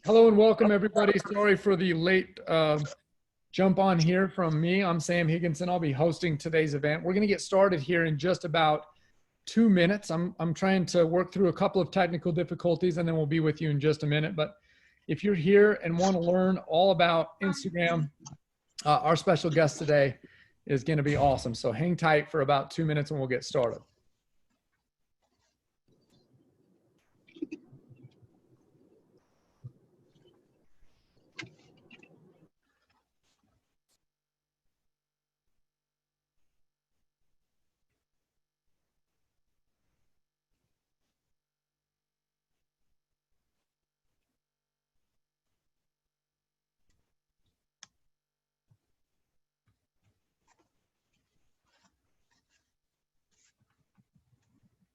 Hello and welcome everybody. Sorry for the late jump on here from me. I'm Sam Higginson. I'll be hosting today's event. We're going to get started here in just about 2 minutes. I'm trying to work through a couple of technical difficulties and then we'll be with you in just a minute. But if you're here and want to learn all about Instagram, our special guest today is going to be awesome. So hang tight for about 2 minutes and we'll get started.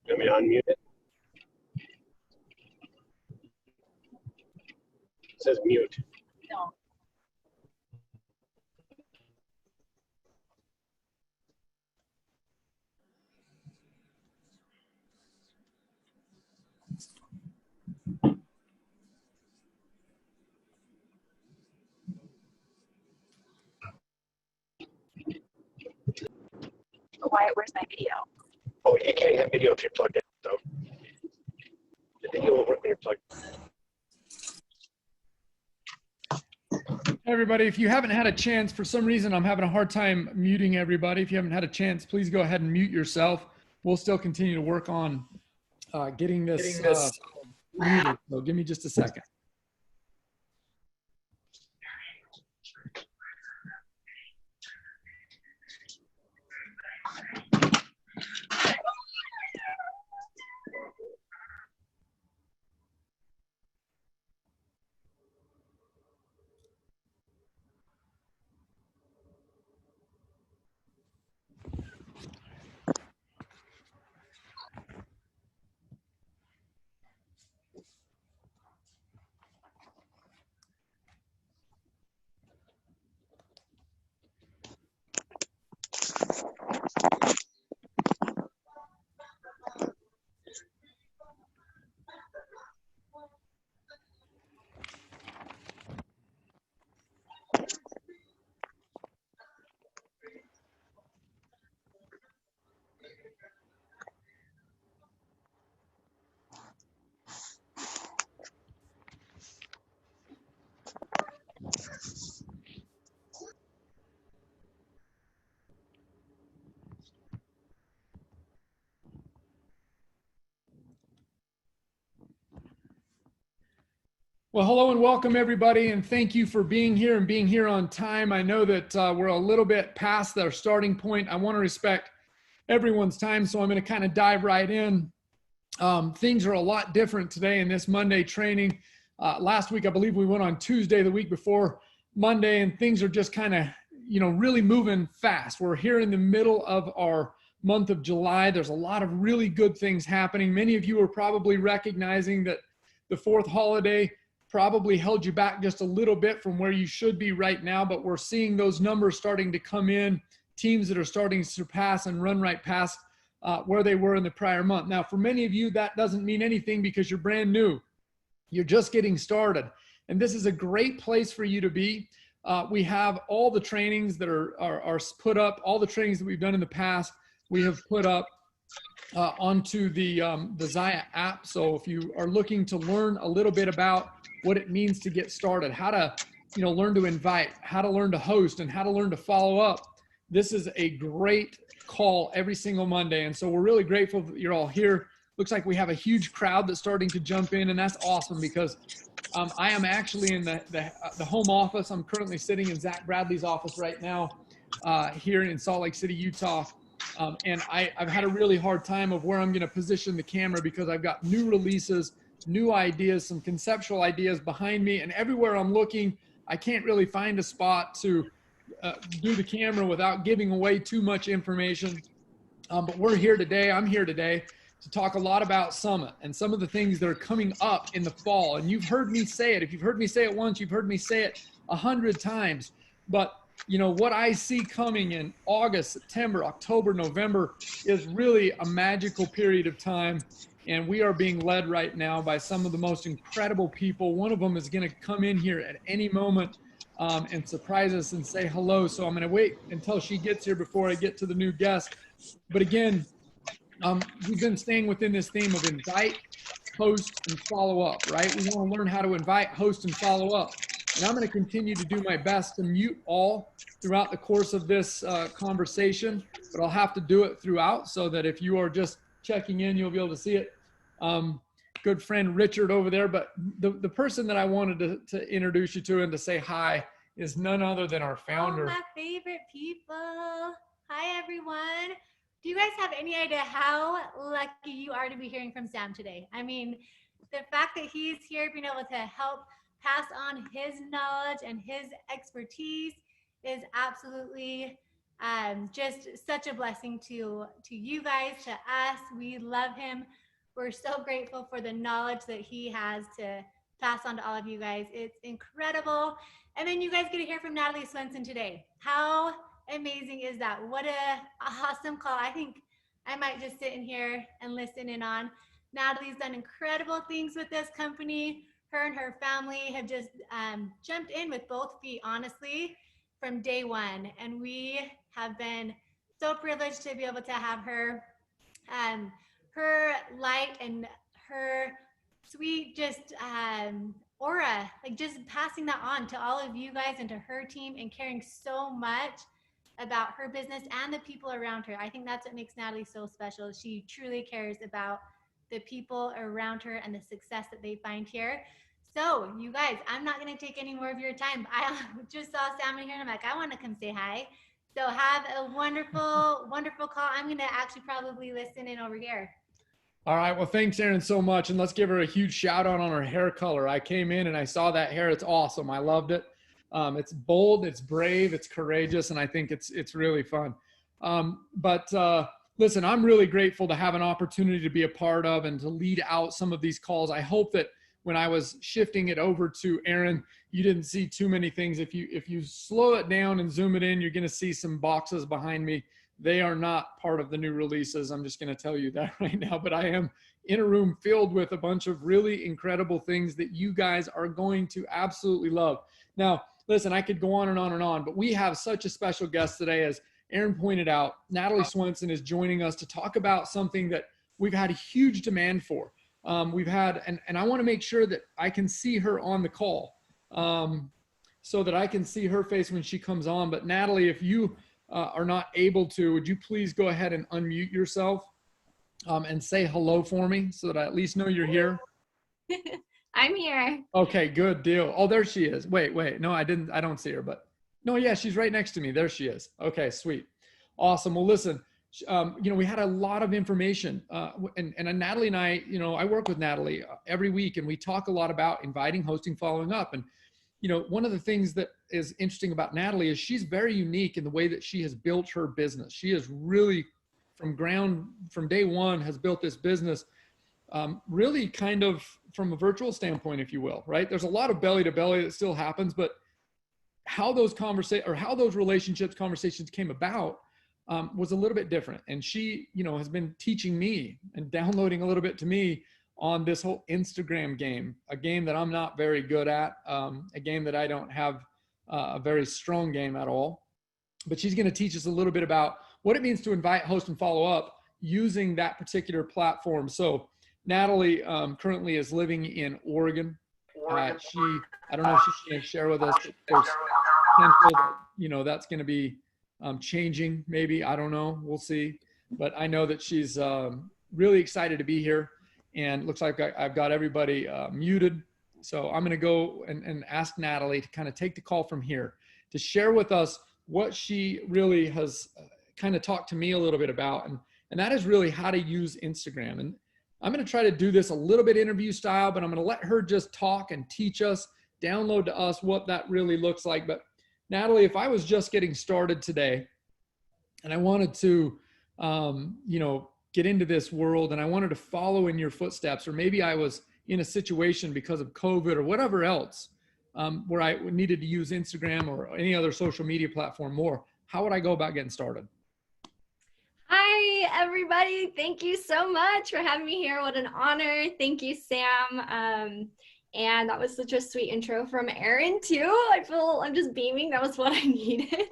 You want me to unmute it? It says mute. No. Wyatt, where's my video? Oh, you can't have video if you're plugged in, though. The video will work when you're plugged in. Hey everybody, if you haven't had a chance, for some reason I'm having a hard time muting everybody. If you haven't had a chance, please go ahead and mute yourself. We'll still continue to work on getting this muted. So give me just a second. Well, hello and welcome everybody, and thank you for being here and being here on time. I know that we're a little bit past our starting point. I want to respect everyone's time, so I'm going to kind of dive right in. Things are a lot different today in this Monday training. Last week, I believe we went on Tuesday, the week before Monday, and things are just kind of, really moving fast. We're here in the middle of our month of July. There's a lot of really good things happening. Many of you are probably recognizing that the fourth holiday probably held you back just a little bit from where you should be right now, but we're seeing those numbers starting to come in, teams that are starting to surpass and run right past where they were in the prior month. Now, for many of you, that doesn't mean anything because you're brand new. You're just getting started. And this is a great place for you to be. We have all the trainings that are put up, all the trainings that we've done in the past, we have put up onto the Zaya app. So if you are looking to learn a little bit about what it means to get started, how to, learn to invite, how to learn to host, and how to learn to follow up, this is a great call every single Monday. And so we're really grateful that you're all here. Looks like we have a huge crowd that's starting to jump in, and that's awesome because I am actually in the home office. I'm currently sitting in Zach Bradley's office right now here in Salt Lake City, Utah. And I've had a really hard time of where I'm going to position the camera because I've got new releases, new ideas, some conceptual ideas behind me, and everywhere I'm looking, I can't really find a spot to do the camera without giving away too much information. But we're here today. I'm here today to talk a lot about Summit and some of the things that are coming up in the fall. And you've heard me say it. If you've heard me say it once, you've heard me say it 100 times. But what I see coming in August, September, October, November is really a magical period of time. And we are being led right now by some of the most incredible people. One of them is going to come in here at any moment and surprise us and say hello. So I'm going to wait until she gets here before I get to the new guest. But again, we've been staying within this theme of invite, host, and follow up, right? We want to learn how to invite, host, and follow up. And I'm going to continue to do my best to mute all throughout the course of this conversation, but I'll have to do it throughout so that if you are just checking in, you'll be able to see it. Good friend Richard over there, but the person that I wanted to introduce you to and to say hi is none other than our founder. Oh, my favorite people. Hi, everyone. Do you guys have any idea how lucky you are to be hearing from Sam today? I mean, the fact that he's here being able to help pass on his knowledge and his expertise is absolutely just such a blessing to you guys, to us. We love him. We're so grateful for the knowledge that he has to pass on to all of you guys. It's incredible. And then you guys get to hear from Natalie Swenson today. How amazing is that? What a awesome call. I think I might just sit in here and listen in on. Natalie's done incredible things with this company. Her and her family have just jumped in with both feet, honestly, from day one. And we have been so privileged to be able to have her, her light and her sweet just aura, like just passing that on to all of you guys and to her team and caring so much about her business and the people around her. I think that's what makes Natalie so special. She truly cares about the people around her and the success that they find here. So you guys, I'm not going to take any more of your time. I just saw Sam in here and I'm like, I want to come say hi. So have a wonderful, wonderful call. I'm going to actually probably listen in over here. All right. Well, thanks, Erin, so much. And let's give her a huge shout out on her hair color. I came in and I saw that hair. It's awesome. I loved it. It's bold, it's brave, it's courageous, and I think it's really fun. Listen, I'm really grateful to have an opportunity to be a part of and to lead out some of these calls. I hope that when I was shifting it over to Erin, you didn't see too many things. If you slow it down and zoom it in, you're going to see some boxes behind me. They are not part of the new releases. I'm just going to tell you that right now, but I am in a room filled with a bunch of really incredible things that you guys are going to absolutely love. Now, listen, I could go on and on and on, but we have such a special guest today. As Erin pointed out, Natalie Swenson is joining us to talk about something that we've had a huge demand for. We've had, and I want to make sure that I can see her on the call so that I can see her face when she comes on. But Natalie, if you are not able to, would you please go ahead and unmute yourself and say hello for me so that I at least know you're here? I'm here. Okay, good deal. Oh, there she is. Wait. No, I don't see her, but no, yeah, she's right next to me. There she is. Okay, sweet. Awesome. Well, listen, we had a lot of information and Natalie and I, I work with Natalie every week and we talk a lot about inviting, hosting, following up. And, one of the things that is interesting about Natalie is she's very unique in the way that she has built her business. She is really from day one has built this business really kind of from a virtual standpoint, if you will, right? There's a lot of belly to belly that still happens, but how those conversations came about was a little bit different. And she, has been teaching me and downloading a little bit to me on this whole Instagram game, a game that I'm not very good at, a game that I don't have a very strong game at all. But she's going to teach us a little bit about what it means to invite, host, and follow up using that particular platform. So Natalie currently is living in Oregon. I don't know if she's going to share with us. There's potential, that's going to be changing. Maybe, I don't know. We'll see. But I know that she's really excited to be here. And looks like I've got everybody muted. So I'm going to go and ask Natalie to kind of take the call from here to share with us what she really has kind of talked to me a little bit about. And that is really how to use Instagram. And I'm going to try to do this a little bit interview style, but I'm going to let her just talk and teach us, download to us what that really looks like. But Natalie, if I was just getting started today and I wanted to, get into this world and I wanted to follow in your footsteps, or maybe I was in a situation because of COVID or whatever else, where I needed to use Instagram or any other social media platform more, how would I go about getting started? I Hi, everybody. Thank you so much for having me here. What an honor. Thank you, Sam. And that was such a sweet intro from Erin, too. I'm just beaming. That was what I needed.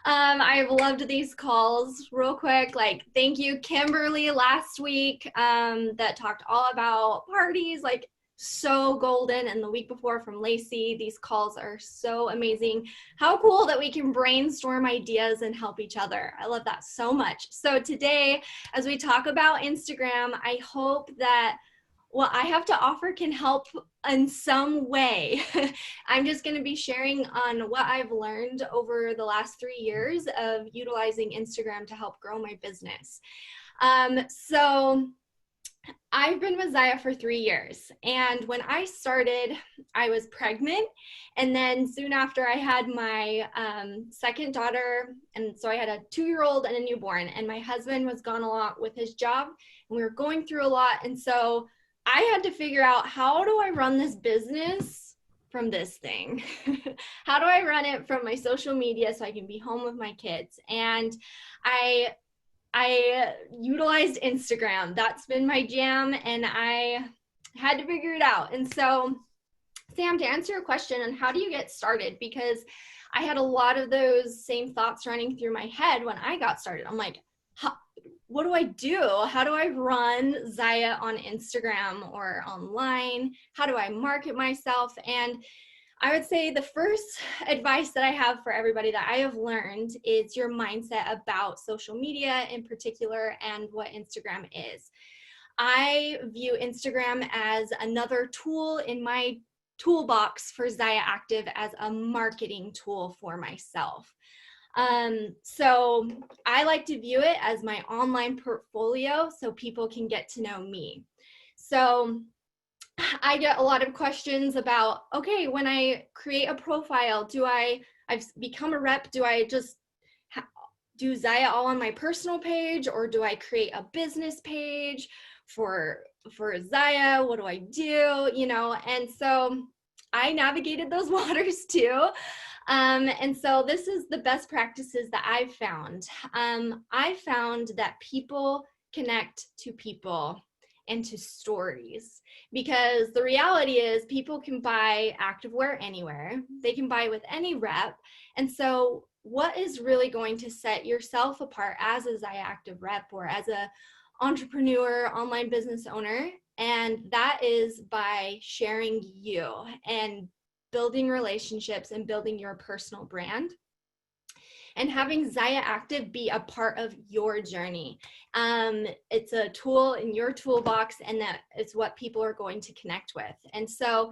I've loved these calls. Real quick, like, thank you, Kimberly, last week, that talked all about parties, like, so golden. And the week before from Lacey, these calls are so amazing. How cool that we can brainstorm ideas and help each other. I love that so much. So today, as we talk about Instagram, I hope that what I have to offer can help in some way. I'm just going to be sharing on what I've learned over the last 3 years of utilizing Instagram to help grow my business. So I've been with Zaya for 3 years, and when I started, I was pregnant, and then soon after I had my second daughter, and so I had a 2-year-old and a newborn, and my husband was gone a lot with his job, and we were going through a lot, and so I had to figure out, how do I run this business from this thing? How do I run it from my social media so I can be home with my kids? And I utilized Instagram. That's been my jam, and I had to figure it out. And so, Sam, to answer your question on how do you get started, because I had a lot of those same thoughts running through my head when I got started. I'm like, what do I do? How do I run Zaya on Instagram or online? How do I market myself? And I would say the first advice that I have for everybody that I have learned is your mindset about social media in particular and what Instagram is. I view Instagram as another tool in my toolbox for Zaya Active as a marketing tool for myself. So I like to view it as my online portfolio so people can get to know me. So I get a lot of questions about, okay, when I create a profile, I've become a rep, do I just do Zaya all on my personal page, or do I create a business page for Zaya? What do I do? You know, and so I navigated those waters too. And so this is the best practices that I've found. I found that people connect to people and to stories, because the reality is people can buy activewear anywhere. They can buy with any rep. And so what is really going to set yourself apart as a Zaya Active rep or as a entrepreneur, online business owner? And that is by sharing you and building relationships and building your personal brand, and having Zaya Active be a part of your journey. It's a tool in your toolbox, and that is what people are going to connect with. And so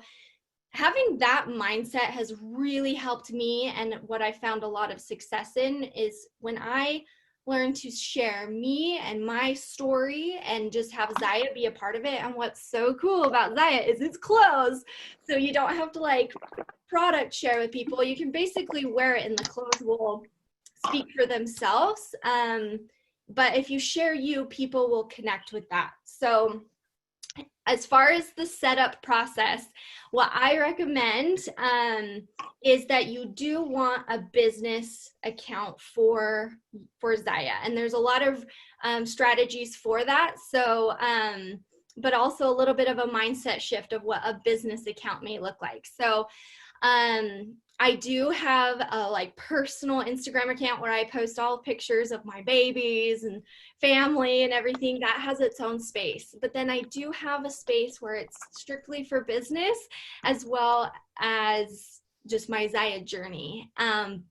having that mindset has really helped me. And what I found a lot of success in is when I learn to share me and my story and just have Zaya be a part of it. And what's so cool about Zaya is it's clothes. So you don't have to like product share with people. You can basically wear it and the clothes will speak for themselves. But if you share you, people will connect with that. So as far as the setup process, what I recommend is that you do want a business account for Zaya. And there's a lot of strategies for that. So, but also a little bit of a mindset shift of what a business account may look like. So I do have a like personal Instagram account where I post all pictures of my babies and family and everything. That has its own space. But then I do have a space where it's strictly for business as well as just my Zaya journey.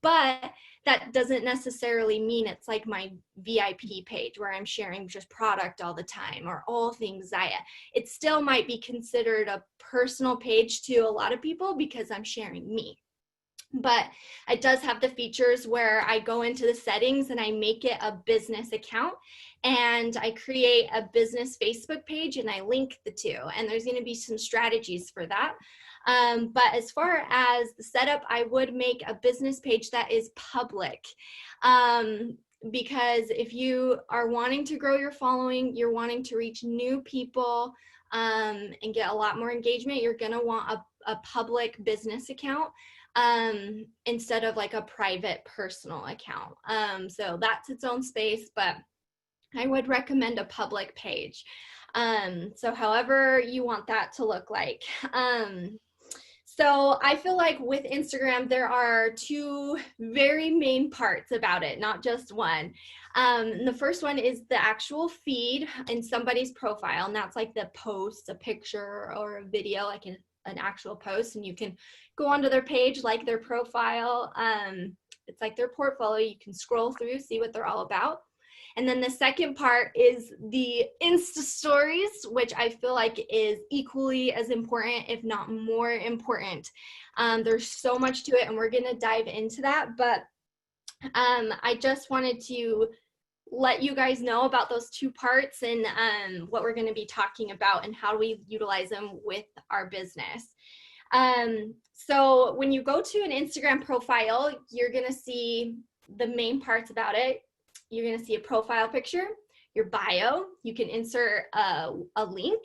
But that doesn't necessarily mean it's like my VIP page where I'm sharing just product all the time or all things Zaya. It still might be considered a personal page to a lot of people because I'm sharing me. But it does have the features where I go into the settings and I make it a business account, and I create a business Facebook page and I link the two, and there's going to be some strategies for that. But as far as the setup, I would make a business page that is public. Because if you are wanting to grow your following, you're wanting to reach new people and get a lot more engagement, you're going to want a public business account instead of like a private personal account. So that's its own space, but I would recommend a public page. So however you want that to look like. So I feel like with Instagram, there are two very main parts about it, not just one. The first one is the actual feed in somebody's profile, and that's like the post, a picture or a video, like an actual post, and you can go onto their page, like their profile. It's like their portfolio. You can scroll through, see what they're all about. And then the second part is the Insta stories, which I feel like is equally as important, if not more important. There's so much to it, and we're going to dive into that. But I just wanted to let you guys know about those two parts and what we're going to be talking about and how we utilize them with our business. So when you go to an Instagram profile, you're going to see the main parts about it. You're going to see a profile picture, your bio. You can insert a link,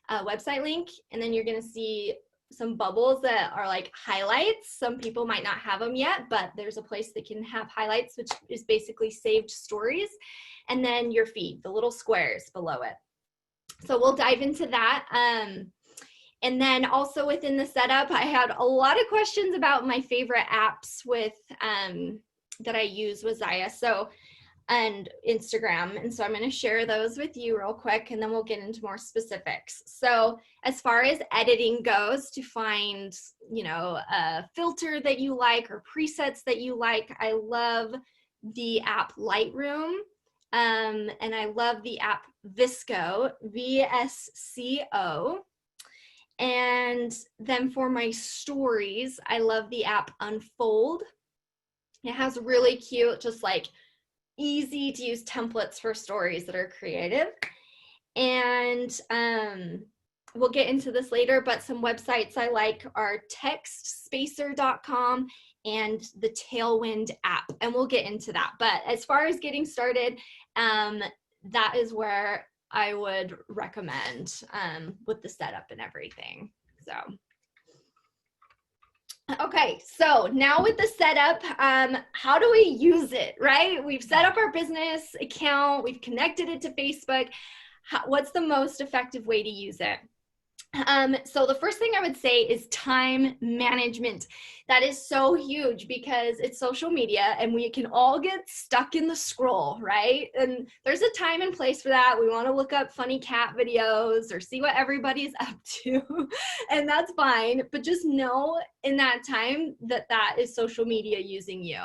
a website link, and then you're going to see some bubbles that are like highlights. Some people might not have them yet, but there's a place that can have highlights, which is basically saved stories. And then your feed, the little squares below it. So we'll dive into that. And then also within the setup, I had a lot of questions about my favorite apps with that I use with Zaya. And Instagram. And so I'm going to share those with you real quick, and then we'll get into more specifics. So as far as editing goes, to find, a filter that you like or presets that you like, I love the app Lightroom. And I love the app VSCO, VSCO. And then for my stories, I love the app Unfold. It has really cute, just like easy to use templates for stories that are creative. And we'll get into this later, but some websites I like are textspacer.com and the Tailwind app, and we'll get into that. But as far as getting started, that is where I would recommend with the setup and everything. So okay, so now with the setup, how do we use it, right? We've set up our business account, we've connected it to Facebook. What's the most effective way to use it? So the first thing I would say is time management. That is so huge because it's social media and we can all get stuck in the scroll, right? And there's a time and place for that. We want to look up funny cat videos or see what everybody's up to, and that's fine. But just know in that time that that is social media using you.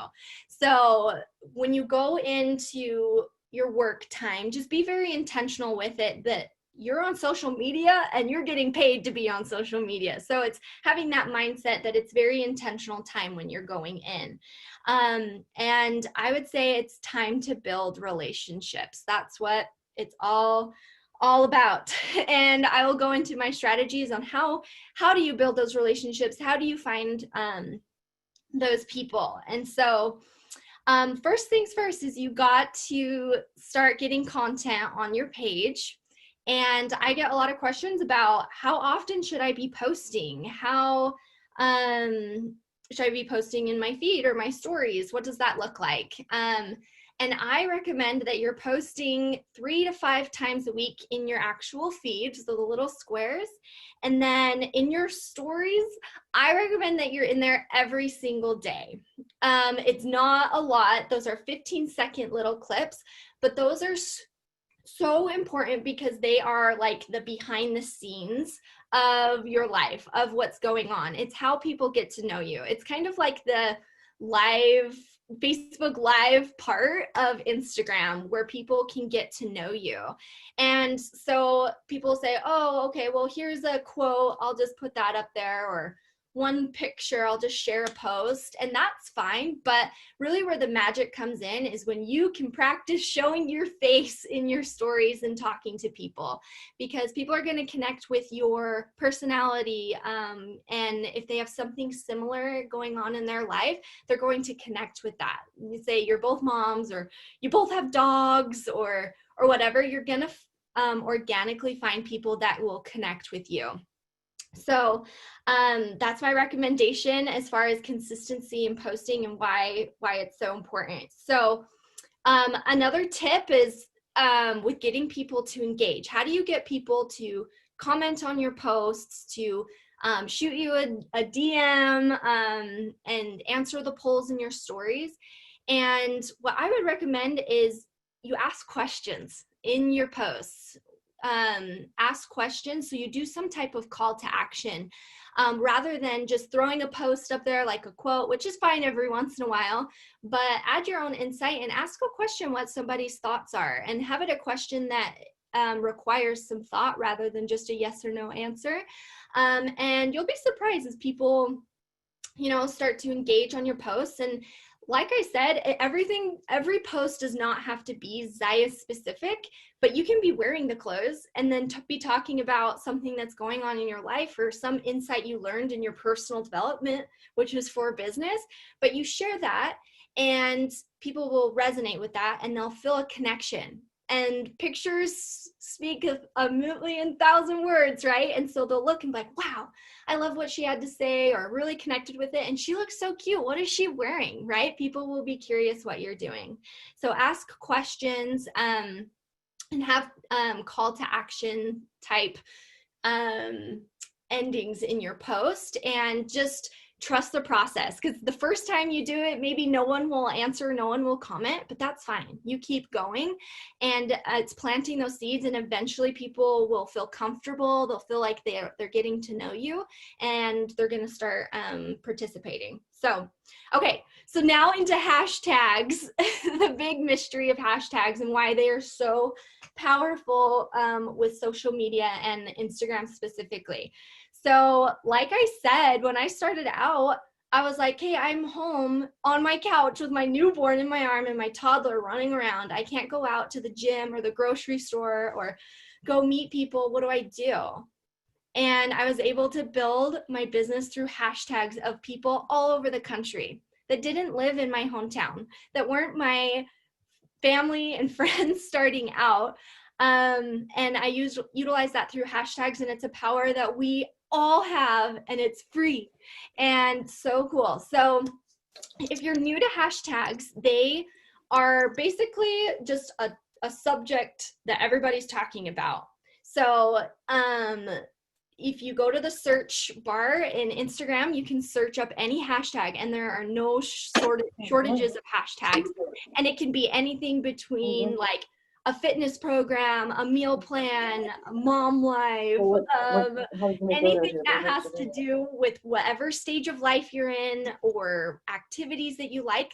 So when you go into your work time, just be very intentional with it, that you're on social media and you're getting paid to be on social media. So it's having that mindset that it's very intentional time when you're going in. And I would say it's time to build relationships. That's what it's all about. And I will go into my strategies on how do you build those relationships? How do you find those people? And so first things first is you got to start getting content on your page. And I get a lot of questions about how often should I be posting? How should I be posting in my feed or my stories? What does that look like? And I recommend that you're posting 3 to 5 times a week in your actual feed, so the little squares. And then in your stories, I recommend that you're in there every single day. It's not a lot. Those are 15-second little clips, but those are so important because they are like the behind the scenes of your life, of what's going on. It's how people get to know you. It's kind of like the Facebook Live part of Instagram where people can get to know you. And so people say, oh, okay, well, here's a quote. I'll just put that up there, or one picture, I'll just share a post, and that's fine. But really where the magic comes in is when you can practice showing your face in your stories and talking to people, because people are going to connect with your personality. And if they have something similar going on in their life, they're going to connect with that. You say you're both moms, or you both have dogs, or whatever, you're going to organically find people that will connect with you. So that's my recommendation as far as consistency in posting and why it's so important. So another tip is with getting people to engage? How do you get people to comment on your posts, to shoot you a DM, and answer the polls in your stories? And what I would recommend is you ask questions in your posts. Ask questions, so you do some type of call to action, rather than just throwing a post up there like a quote, which is fine every once in a while, but add your own insight and ask a question what somebody's thoughts are, and have it a question that requires some thought rather than just a yes or no answer. And you'll be surprised as people, start to engage on your posts. And like I said, every post does not have to be Zaya specific, but you can be wearing the clothes and then be talking about something that's going on in your life or some insight you learned in your personal development, which is for business. But you share that and people will resonate with that and they'll feel a connection. And pictures speak a million thousand words, right? And so they'll look and be like, wow, I love what she had to say, or really connected with it. And she looks so cute. What is she wearing, right? People will be curious what you're doing. So ask questions, and have call to action type endings in your post, and just trust the process, because the first time you do it, maybe no one will answer, no one will comment, but that's fine. You keep going, and it's planting those seeds, and eventually people will feel comfortable. They'll feel like they're getting to know you, and they're going to start participating. So, okay, so now into hashtags, the big mystery of hashtags and why they are so powerful with social media and Instagram specifically. So like I said, when I started out, I was like, hey, I'm home on my couch with my newborn in my arm and my toddler running around. I can't go out to the gym or the grocery store or go meet people. What do I do? And I was able to build my business through hashtags of people all over the country that didn't live in my hometown, that weren't my family and friends starting out. And I utilize that through hashtags, and it's a power that we all have, and it's free and so cool. So if you're new to hashtags, they are basically just a subject that everybody's talking about. So if you go to the search bar in Instagram, you can search up any hashtag, and there are no shortages of hashtags. And it can be anything between like a fitness program, a meal plan, a mom life, anything that has to do with whatever stage of life you're in or activities that you like.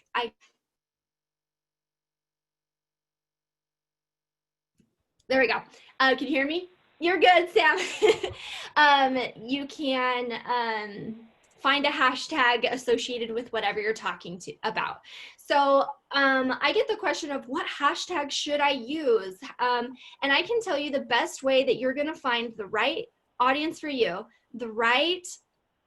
There we go. Can you hear me? You're good, Sam. You can find a hashtag associated with whatever you're talking about. So I get the question of what hashtag should I use? And I can tell you the best way that you're going to find the right audience for you, the right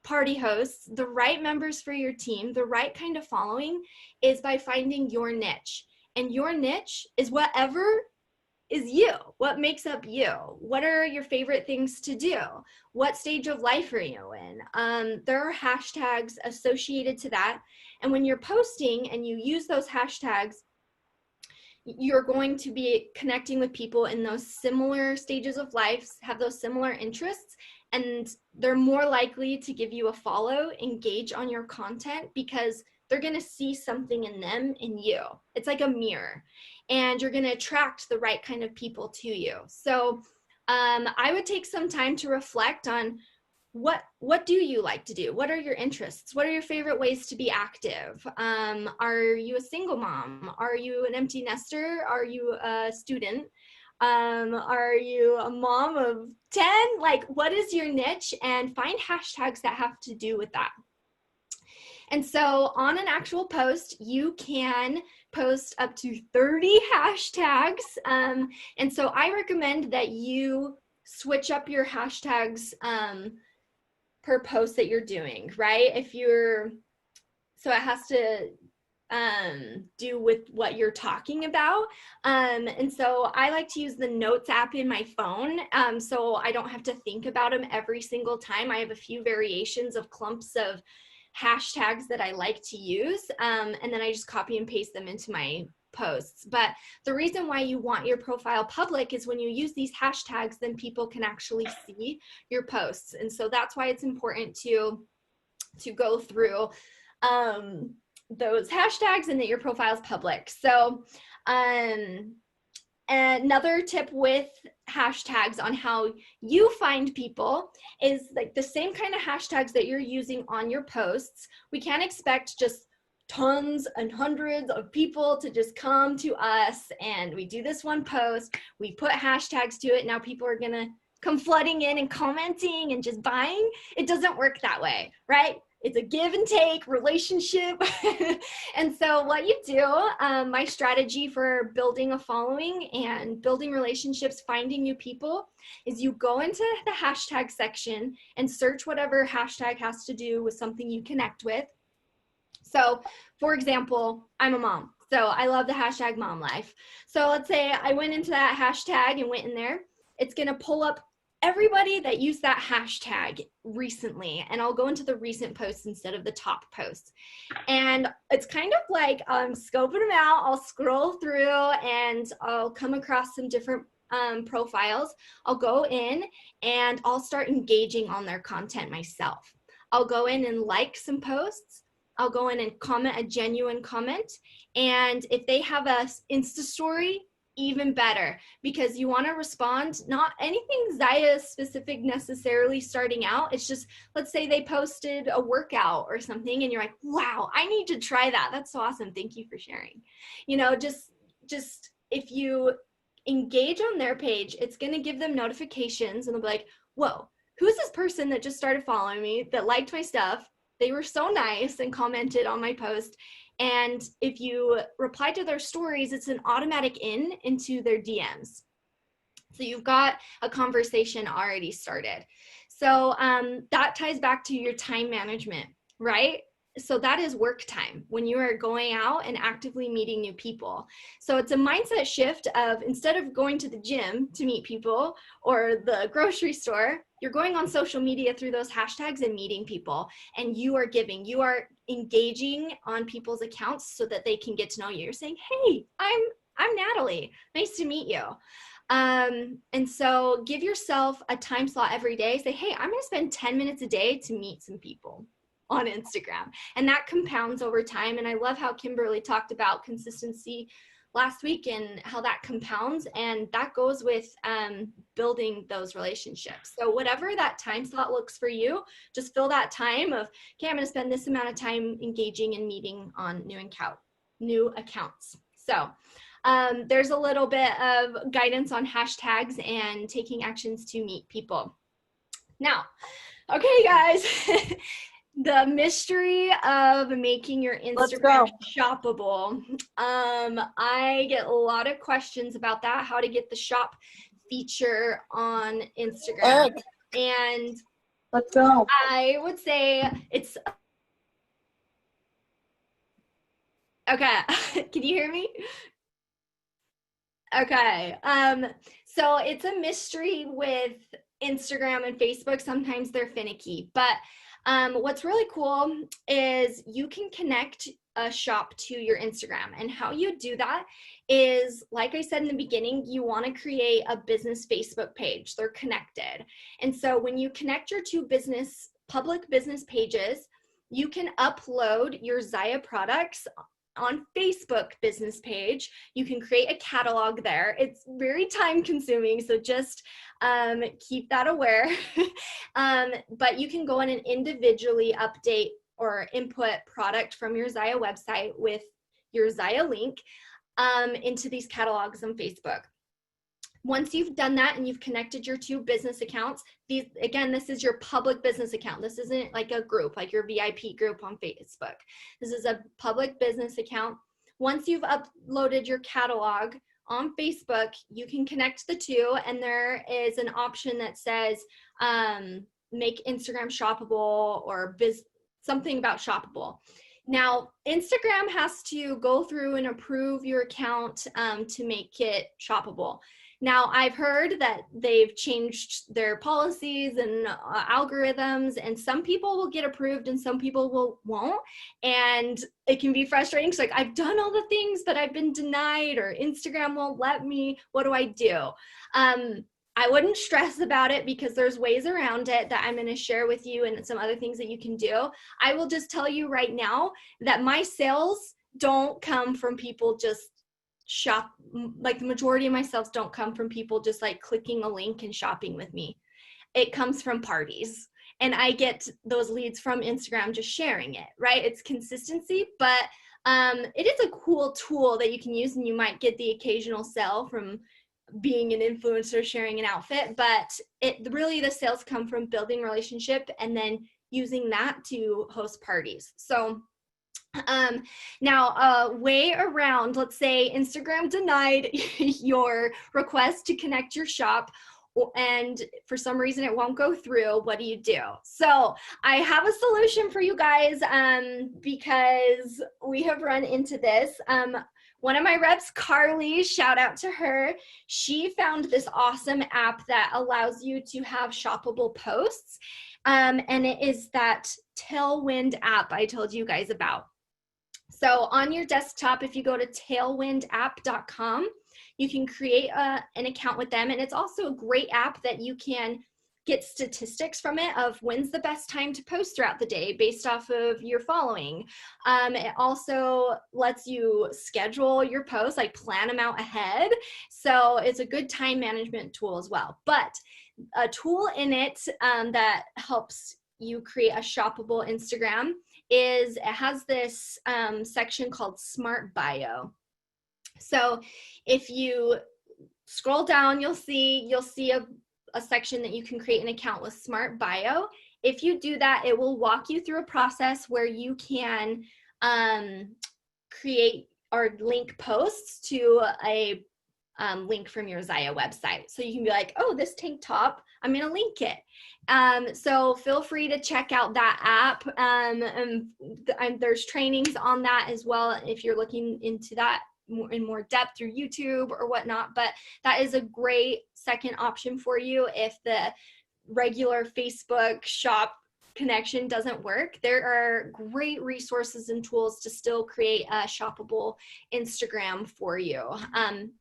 party hosts, the right members for your team, the right kind of following, is by finding your niche. And your niche is whatever is you. What makes up you? What are your favorite things to do? What stage of life are you in? There are hashtags associated to that. And when you're posting and you use those hashtags, you're going to be connecting with people in those similar stages of life, have those similar interests, and they're more likely to give you a follow, engage on your content, because they're going to see something in them, in you. It's like a mirror, and you're going to attract the right kind of people to you. So I would take some time to reflect on what do you like to do? What are your interests? What are your favorite ways to be active? Are you a single mom? Are you an empty nester? Are you a student? Are you a mom of 10? Like, what is your niche? And find hashtags that have to do with that. And so on an actual post, you can post up to 30 hashtags. And so I recommend that you switch up your hashtags per post that you're doing, right? So it has to do with what you're talking about. And so I like to use the Notes app in my phone, so I don't have to think about them every single time. I have a few variations of clumps of hashtags that I like to use, and then I just copy and paste them into my posts. But the reason why you want your profile public is when you use these hashtags, then people can actually see your posts. And so that's why it's important to go through those hashtags and that your profile is public. So another tip with hashtags on how you find people is like the same kind of hashtags that you're using on your posts. We can't expect just tons and hundreds of people to just come to us and we do this one post, we put hashtags to it, now people are gonna come flooding in and commenting and just buying. It doesn't work that way, right? It's a give and take relationship. And so what you do, my strategy for building a following and building relationships, finding new people, is you go into the hashtag section and search whatever hashtag has to do with something you connect with. So for example, I'm a mom. So I love the hashtag mom life. So let's say I went into that hashtag and went in there. It's going to pull up everybody that used that hashtag recently, and I'll go into the recent posts instead of the top posts. And it's kind of like scoping them out. I'll scroll through and I'll come across some different profiles. I'll go in and I'll start engaging on their content myself. I'll go in and like some posts. I'll go in and comment a genuine comment. And if they have a Insta story, even better, because you want to respond, not anything Zaya specific necessarily starting out. It's just, let's say they posted a workout or something and you're like, wow, I need to try that. That's so awesome. Thank you for sharing. You know, just if you engage on their page, it's going to give them notifications and they'll be like, whoa, who's this person that just started following me, that liked my stuff? They were so nice and commented on my post. And if you reply to their stories, it's an automatic into their DMs. So you've got a conversation already started. So that ties back to your time management, right? So that is work time when you are going out and actively meeting new people. So it's a mindset shift of, instead of going to the gym to meet people or the grocery store, you're going on social media through those hashtags and meeting people, and you are engaging on people's accounts so that they can get to know you. You're saying, hey, I'm Natalie. Nice to meet you. And so give yourself a time slot every day. Say, hey, I'm going to spend 10 minutes a day to meet some people on Instagram. And that compounds over time. And I love how Kimberly talked about consistency last week and how that compounds, and that goes with building those relationships. So whatever that time slot looks for you, just fill that time of, okay, I'm going to spend this amount of time engaging and meeting on new accounts. So there's a little bit of guidance on hashtags and taking actions to meet people. Now, okay, guys. The mystery of making your Instagram shoppable. I get a lot of questions about that, how to get the shop feature on Instagram. Eric, and let's go. I would say it's, okay, can you hear me? Okay, so it's a mystery with Instagram and Facebook. Sometimes they're finicky, but what's really cool is you can connect a shop to your Instagram. And how you do that is, like I said in the beginning, you want to create a business Facebook page. They're connected. And so when you connect your two public business pages, you can upload your Zaya products on Facebook business page. You can create a catalog there. It's very time consuming, so just keep that aware. But you can go in and individually update or input product from your Zaya website with your Zaya link into these catalogs on Facebook. Once you've done that and you've connected your two business accounts, this is your public business account. This isn't like a group, like your VIP group on Facebook. This is a public business account. Once you've uploaded your catalog on Facebook, you can connect the two, and there is an option that says make Instagram shoppable or something about shoppable. Now, Instagram has to go through and approve your account to make it shoppable. Now, I've heard that they've changed their policies and algorithms, and some people will get approved and some people won't. And it can be frustrating. So like, I've done all the things, but I've been denied, or Instagram won't let me. What do I do? I wouldn't stress about it, because there's ways around it that I'm going to share with you, and some other things that you can do. I will just tell you right now that my sales don't come from people just shop. Like, the majority of my sales don't come from people just like clicking a link and shopping with me. It comes from parties, and I get those leads from Instagram just sharing it, right? It's consistency, but it is a cool tool that you can use, and you might get the occasional sale from being an influencer sharing an outfit, but the sales come from building relationship and then using that to host parties. So now, way around, let's say Instagram denied your request to connect your shop, and for some reason it won't go through. What do you do? So I have a solution for you guys, because we have run into this. One of my reps, Carly, shout out to her, she found this awesome app that allows you to have shoppable posts, and it is that Tailwind app I told you guys about. So on your desktop, if you go to tailwindapp.com, you can create an account with them. And it's also a great app that you can get statistics from it of when's the best time to post throughout the day based off of your following. It also lets you schedule your posts, like plan them out ahead. So it's a good time management tool as well. But a tool in it that helps you create a shoppable Instagram is, it has this section called Smart Bio. So if you scroll down, you'll see a section that you can create an account with Smart Bio. If you do that, it will walk you through a process where you can create or link posts to a link from your Zaya website. So you can be like, oh, this tank top, I'm going to link it. So feel free to check out that app. And there's trainings on that as well if you're looking into that in more depth through YouTube or whatnot. But that is a great second option for you if the regular Facebook shop connection doesn't work. There are great resources and tools to still create a shoppable Instagram for you.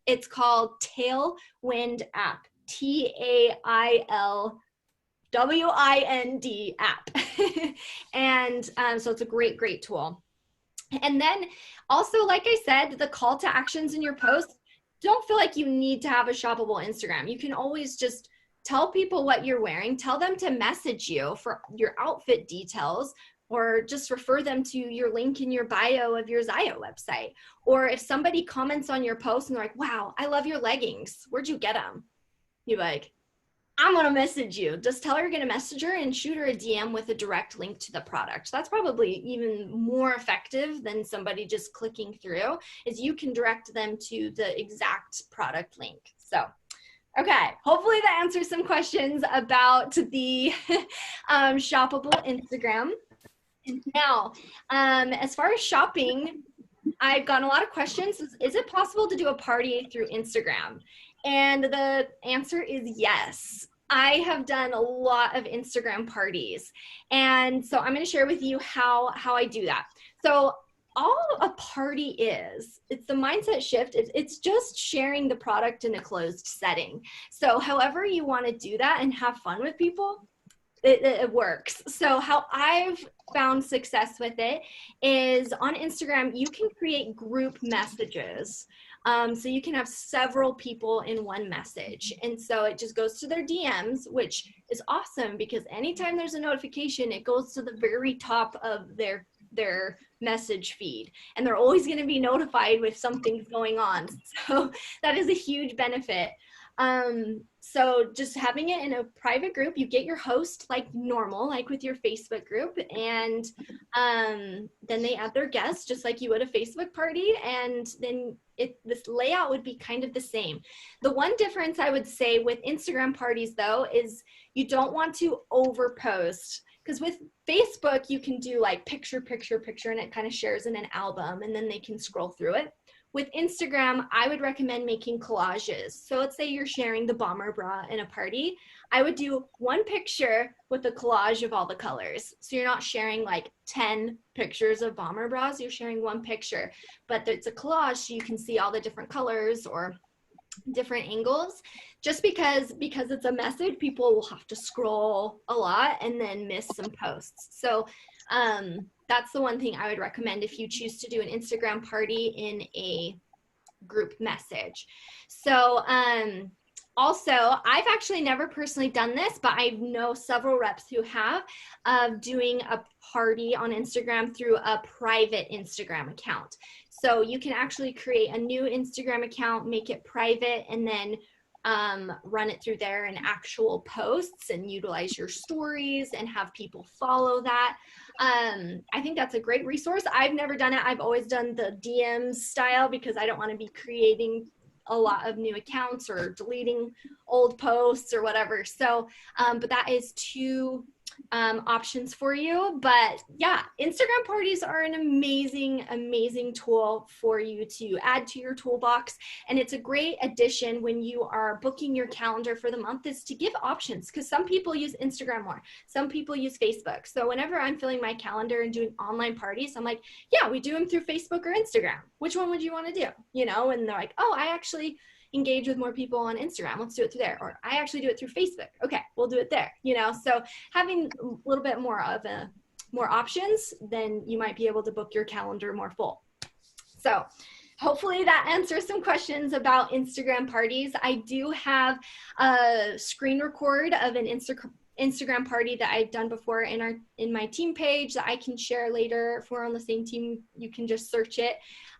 It's called Tailwind app, TAILWIND app. And so it's a great tool. And then also, like I said, the call to actions in your post, don't feel like you need to have a shoppable Instagram. You can always just tell people what you're wearing, tell them to message you for your outfit details, or just refer them to your link in your bio of your Zaya website. Or if somebody comments on your post and they're like, wow, I love your leggings, where'd you get them? You're like, I'm going to message you. Just tell her you're going to message her and shoot her a DM with a direct link to the product. That's probably even more effective than somebody just clicking through, is you can direct them to the exact product link. So, okay, hopefully that answers some questions about the shoppable Instagram. Now, as far as shopping, I've gotten a lot of questions. Is it possible to do a party through Instagram? And the answer is yes. I have done a lot of Instagram parties. And so I'm going to share with you how I do that. So all a party is, it's the mindset shift. It's just sharing the product in a closed setting. So however you want to do that and have fun with people, it works. So how I've found success with it is on Instagram, you can create group messages. So you can have several people in one message. And so it just goes to their DMs, which is awesome because anytime there's a notification, it goes to the very top of their message feed. And they're always going to be notified if something's going on. So that is a huge benefit. So just having it in a private group, you get your host like normal, like with your Facebook group, and then they add their guests just like you would a Facebook party, and then this layout would be kind of the same. The one difference I would say with Instagram parties though is you don't want to overpost, because with Facebook you can do like picture, and it kind of shares in an album and then they can scroll through it. with Instagram, I would recommend making collages. So let's say you're sharing the bomber bra in a party. I would do one picture with a collage of all the colors. So you're not sharing like 10 pictures of bomber bras, you're sharing one picture, but it's a collage so you can see all the different colors or different angles. Just because it's a message, people will have to scroll a lot and then miss some posts. So that's the one thing I would recommend if you choose to do an Instagram party in a group message. So also, I've actually never personally done this, but I know several reps who have, doing a party on Instagram through a private Instagram account. So you can actually create a new Instagram account, make it private, and then run it through there in actual posts and utilize your stories and have people follow that. I think that's a great resource. I've never done it. I've always done the DMs style because I don't want to be creating a lot of new accounts or deleting old posts or whatever. So, but that is two options for you. But yeah, Instagram parties are an amazing tool for you to add to your toolbox. And it's a great addition when you are booking your calendar for the month, is to give options, because some people use Instagram more, some people use Facebook. So whenever I'm filling my calendar and doing online parties, I'm like, yeah, we do them through Facebook or Instagram. Which one would you want to do? You know, and they're like, oh, I actually engage with more people on Instagram. Let's do it through there. Or I actually do it through Facebook. Okay, we'll do it there. You know, so having a little bit more options, then you might be able to book your calendar more full. So hopefully that answers some questions about Instagram parties. I do have a screen record of an Instagram party that I've done before in my team page that I can share later. If we're on the same team, you can just search it.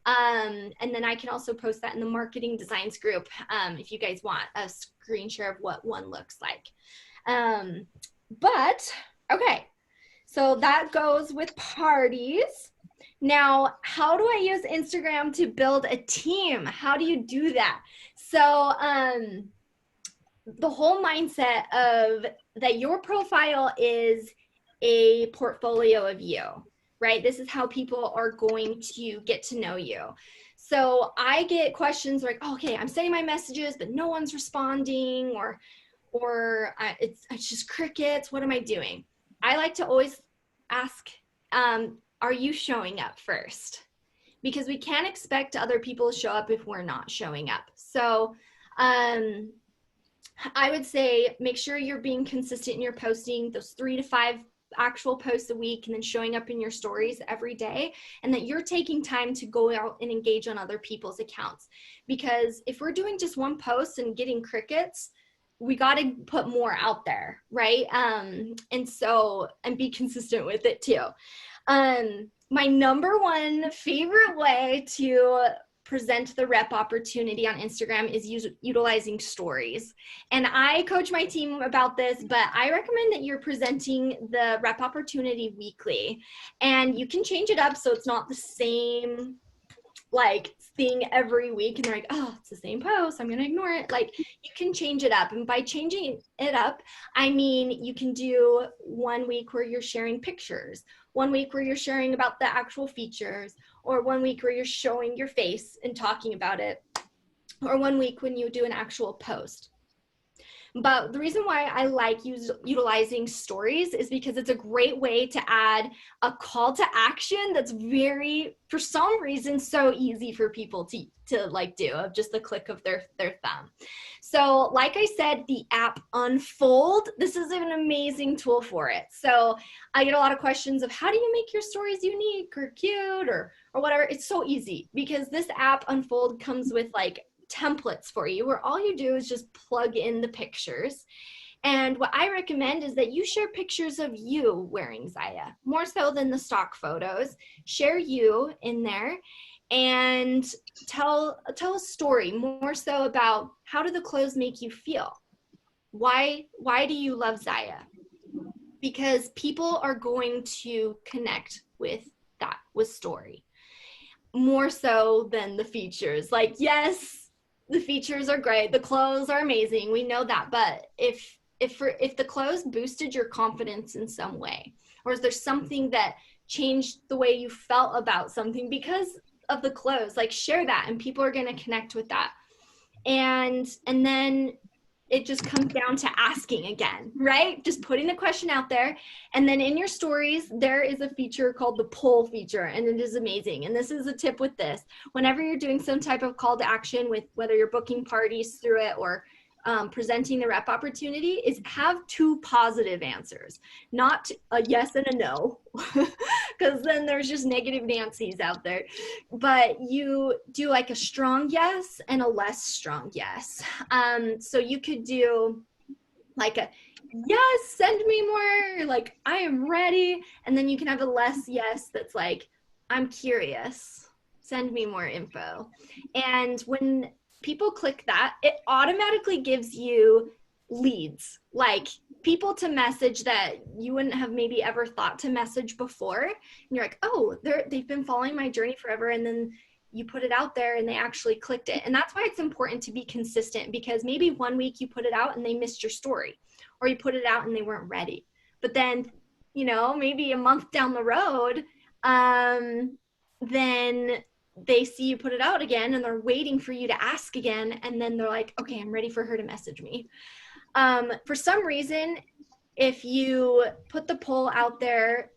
And then I can also post that in the marketing designs group if you guys want a screen share of what one looks like. But okay, so that goes with parties. Now, how do I use Instagram to build a team? How do you do that? So the whole mindset of that your profile is a portfolio of you, right? This is how people are going to get to know you. So I get questions like, oh, okay, I'm sending my messages, but no one's responding, or it's just crickets. What am I doing? I like to always ask, are you showing up first? Because we can't expect other people to show up if we're not showing up. So I would say make sure you're being consistent in your posting, those 3 to 5 actual posts a week, and then showing up in your stories every day, and that you're taking time to go out and engage on other people's accounts. Because if we're doing just one post and getting crickets, we got to put more out there, right? And be consistent with it too. My number one favorite way to present the rep opportunity on Instagram is utilizing stories. And I coach my team about this, but I recommend that you're presenting the rep opportunity weekly. And you can change it up so it's not the same like thing every week and they're like, oh, it's the same post, I'm gonna ignore it. Like, you can change it up. And by changing it up, I mean you can do 1 week where you're sharing pictures, 1 week where you're sharing about the actual features, or 1 week where you're showing your face and talking about it, or 1 week when you do an actual post. But the reason why I like utilizing stories is because it's a great way to add a call to action that's very, for some reason, so easy for people to like do, of just the click of their thumb. So like I said, the app Unfold, this is an amazing tool for it. So I get a lot of questions of how do you make your stories unique or cute or whatever. It's so easy because this app Unfold comes with like templates for you where all you do is just plug in the pictures. And what I recommend is that you share pictures of you wearing Zaya, more so than the stock photos. Share you in there and tell a story, more so about how do the clothes make you feel? Why do you love Zaya? Because people are going to connect with that, with story, more so than the features. Like, yes, the features are great, the clothes are amazing, we know that, but if the clothes boosted your confidence in some way, or is there something that changed the way you felt about something, because of the clothes, like share that and people are going to connect with that. And then it just comes down to asking again, right? Just putting the question out there. And then in your stories, there is a feature called the poll feature, and it is amazing. And this is a tip with this. Whenever you're doing some type of call to action with whether you're booking parties through it or presenting the rep opportunity, is have 2 positive answers, not a yes and a no, because then there's just negative Nancy's out there. But you do like a strong yes and a less strong yes. So you could do like a yes, send me more, like I am ready. And then you can have a less yes that's like, I'm curious, send me more info. And when people click that, it automatically gives you leads, like people to message that you wouldn't have maybe ever thought to message before. And you're like, oh, they've been following my journey forever. And then you put it out there and they actually clicked it. And that's why it's important to be consistent, because maybe one week you put it out and they missed your story, or you put it out and they weren't ready. But then, you know, maybe a month down the road, then they see you put it out again and they're waiting for you to ask again. And then they're like, okay, I'm ready for her to message me. For some reason, if you put the poll out there,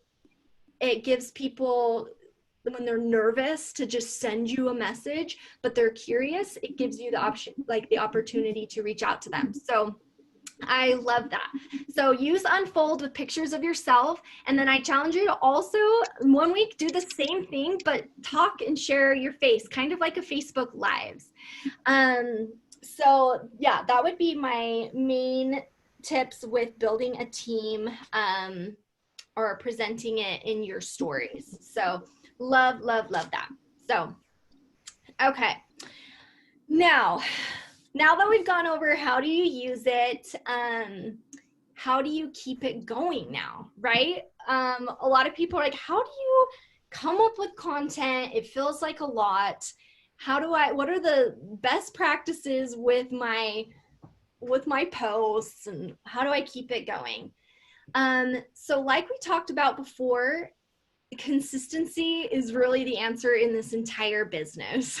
it gives people, when they're nervous to just send you a message, but they're curious, it gives you the option, like the opportunity to reach out to them. So I love that. So use Unfold with pictures of yourself. And then I challenge you to also one week do the same thing, but talk and share your face, kind of like a Facebook Lives. So yeah, that would be my main tips with building a team or presenting it in your stories. So love, love, love that. So, okay. Now that we've gone over how do you use it, how do you keep it going now, right? A lot of people are like, how do you come up with content? It feels like a lot. What are the best practices with my posts, and how do I keep it going? So like we talked about before, consistency is really the answer in this entire business.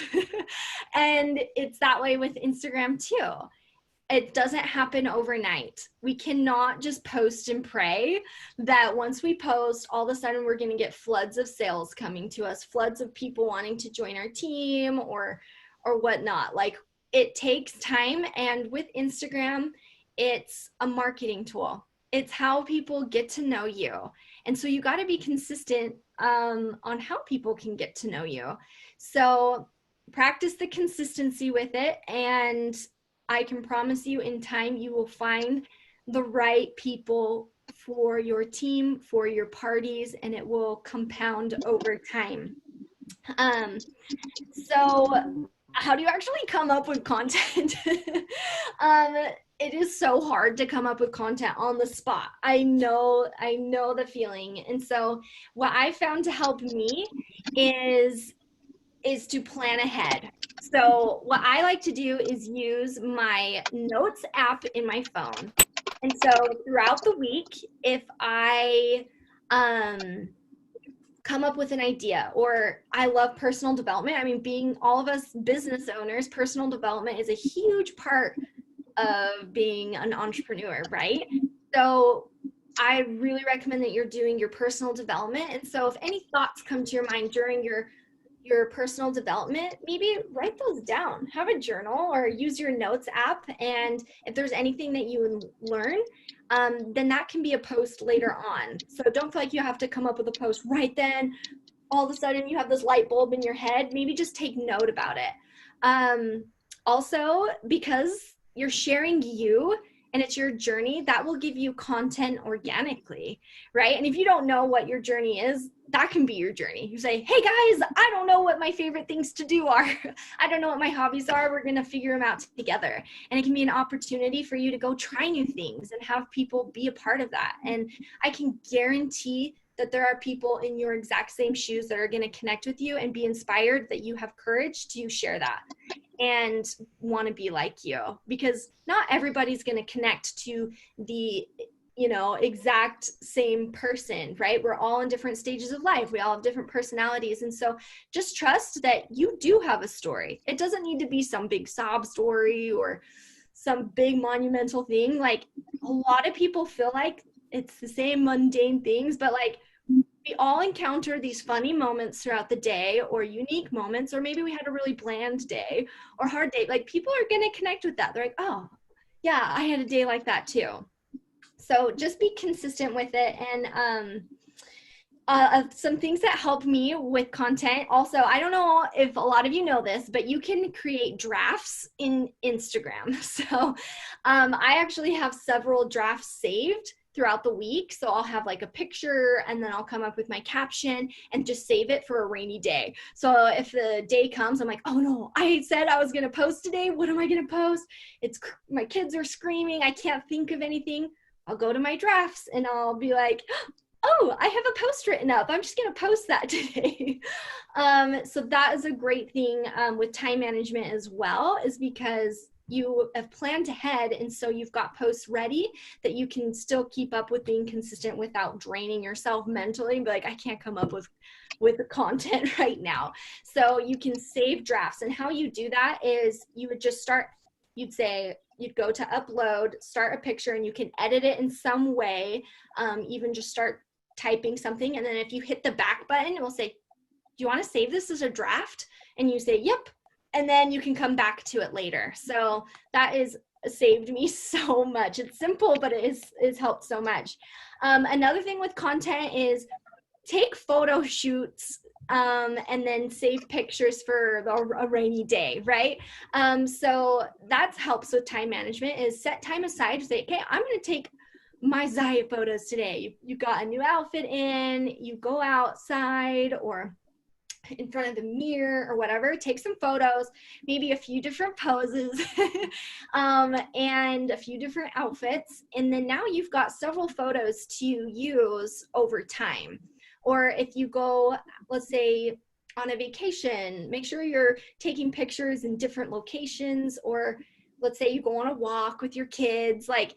And it's that way with Instagram too. It doesn't happen overnight. We cannot just post and pray that once we post, all of a sudden we're going to get floods of sales coming to us, floods of people wanting to join our team or whatnot. Like, it takes time. And with Instagram, it's a marketing tool. It's how people get to know you. And so you got to be consistent on how people can get to know you. So practice the consistency with it. And I can promise you in time, you will find the right people for your team, for your parties, and it will compound over time. So how do you actually come up with content? It is so hard to come up with content on the spot. I know the feeling. And so what I found to help me is to plan ahead. So what I like to do is use my notes app in my phone. And so throughout the week, if I come up with an idea, or I love personal development. I mean, being all of us business owners, personal development is a huge part of being an entrepreneur, right? So I really recommend that you're doing your personal development. And so if any thoughts come to your mind during your personal development, maybe write those down, have a journal or use your notes app. And if there's anything that you learn, then that can be a post later on. So don't feel like you have to come up with a post right then. All of a sudden you have this light bulb in your head, maybe just take note about it. Also, because you're sharing you and it's your journey, that will give you content organically, right? And if you don't know what your journey is, that can be your journey. You say, hey guys, I don't know what my favorite things to do are. I don't know what my hobbies are. We're going to figure them out together. And it can be an opportunity for you to go try new things and have people be a part of that. And I can guarantee that there are people in your exact same shoes that are going to connect with you and be inspired that you have courage to share that and want to be like you, because not everybody's going to connect to the exact same person, right? We're all in different stages of life. We all have different personalities. And so just trust that you do have a story. It doesn't need to be some big sob story or some big monumental thing. Like, a lot of people feel like it's the same mundane things, but like, we all encounter these funny moments throughout the day, or unique moments, or maybe we had a really bland day or hard day. Like, people are going to connect with that. They're like, oh yeah, I had a day like that too. So just be consistent with it. And some things that help me with content. Also, I don't know if a lot of you know this, but you can create drafts in Instagram. So I actually have several drafts saved throughout the week. So I'll have like a picture, and then I'll come up with my caption and just save it for a rainy day. So if the day comes, I'm like, oh no, I said I was going to post today. What am I going to post? My kids are screaming. I can't think of anything. I'll go to my drafts and I'll be like, oh, I have a post written up. I'm just going to post that today. So that is a great thing with time management as well, is because you have planned ahead. And so you've got posts ready that you can still keep up with being consistent without draining yourself mentally and be like, I can't come up with the content right now. So you can save drafts. And how you do that is you would just start, you'd go to upload, start a picture, and you can edit it in some way. Even just start typing something. And then if you hit the back button, it will say, do you want to save this as a draft? And you say, yep. And then you can come back to it later. So that is saved me so much. It's simple, but it is helped so much. Another thing with content is take photo shoots and then save pictures for a rainy day, right? So that helps with time management, is set time aside to say, okay, I'm going to take my Zaya photos today. You got a new outfit in, you go outside or in front of the mirror or whatever, take some photos, maybe a few different poses and a few different outfits. And then now you've got several photos to use over time. Or if you go, let's say, on a vacation, make sure you're taking pictures in different locations. Or let's say you go on a walk with your kids, like,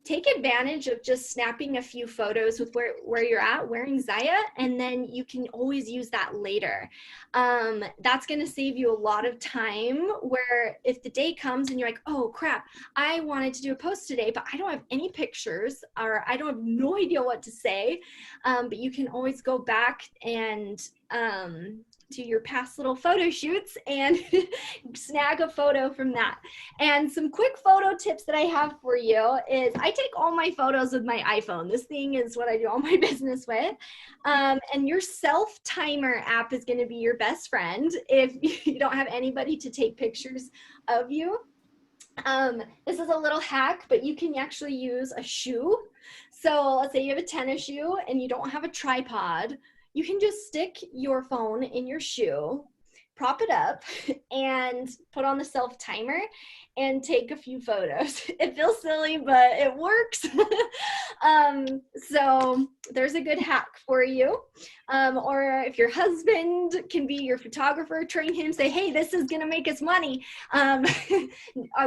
take advantage of just snapping a few photos with where you're at wearing Zaya, and then you can always use that later. That's going to save you a lot of time, where if the day comes and you're like, oh crap, I wanted to do a post today, but I don't have any pictures, or I don't have no idea what to say. But you can always go back and to your past little photo shoots and snag a photo from that. And some quick photo tips that I have for you is I take all my photos with my iPhone. This thing is what I do all my business with. And your self timer app is going to be your best friend if you don't have anybody to take pictures of you. This is a little hack, but you can actually use a shoe. So let's say you have a tennis shoe and you don't have a tripod. You can just stick your phone in your shoe, prop it up, and put on the self timer and take a few photos. It feels silly, but it works. So there's a good hack for you. Or if your husband can be your photographer, train him, say, hey, this is going to make us money.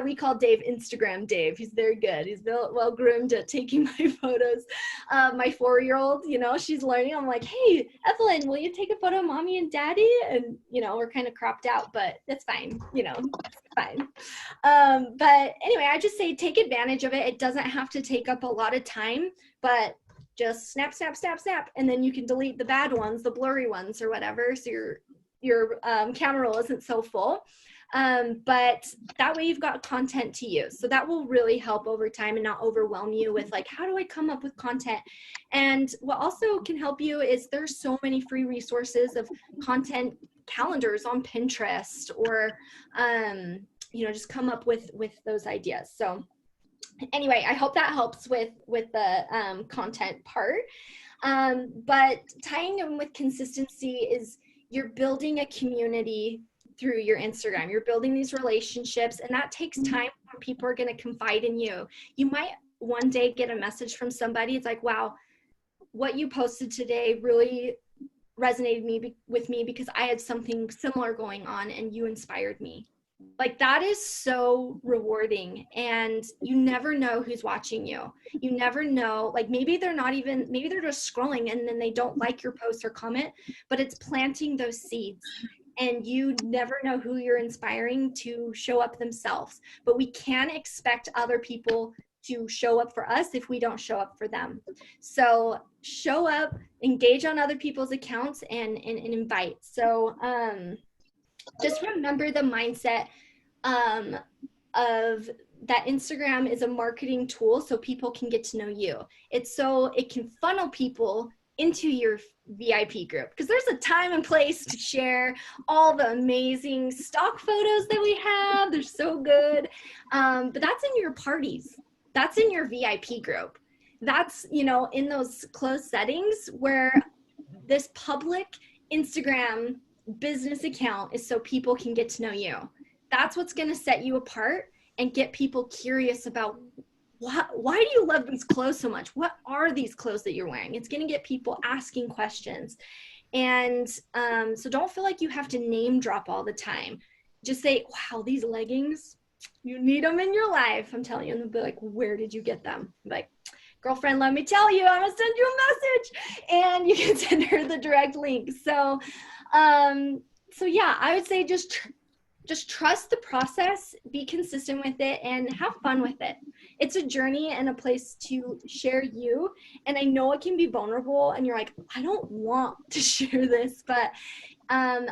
We call Dave Instagram Dave. He's very good. He's well groomed at taking my photos. My 4-year-old, she's learning. I'm like, hey, Evelyn, will you take a photo of mommy and daddy? And, we're kind of cropped out, but that's fine. It's fine. But anyway, I just say take advantage of it. It doesn't have to take up a lot of time, but just snap, snap, snap, snap, and then you can delete the bad ones, the blurry ones or whatever, so your camera roll isn't so full. But that way you've got content to use. So that will really help over time and not overwhelm you with like, how do I come up with content? And what also can help you is there's so many free resources of content calendars on Pinterest, or just come up with those ideas. So anyway, I hope that helps with the content part. But tying in with consistency is you're building a community through your Instagram. You're building these relationships, and that takes time when people are going to confide in you. You might one day get a message from somebody. It's like, wow, what you posted today really resonated with me because I had something similar going on and you inspired me. Like that is so rewarding, and you never know who's watching you. You never know, like maybe they're just scrolling and then they don't like your post or comment, but it's planting those seeds, and you never know who you're inspiring to show up themselves. But we can't expect other people to show up for us if we don't show up for them. So show up, engage on other people's accounts, and invite. So just remember the mindset of that Instagram is a marketing tool so people can get to know you. It's so it can funnel people into your VIP group, because there's a time and place to share all the amazing stock photos that we have. They're so good. But that's in your parties. That's in your VIP group. That's, you know, in those closed settings where this public Instagram business account is so people can get to know you. That's what's going to set you apart and get people curious about why do you love these clothes so much? What are these clothes that you're wearing? It's going to get people asking questions. And so don't feel like you have to name drop all the time. Just say, wow, these leggings, you need them in your life. I'm telling you, and they'll be like, where did you get them? I'm like, girlfriend, let me tell you, I'm going to send you a message. And you can send her the direct link. So yeah, I would say just trust the process, be consistent with it, and have fun with it. It's a journey and a place to share you. And I know it can be vulnerable and you're like, I don't want to share this, but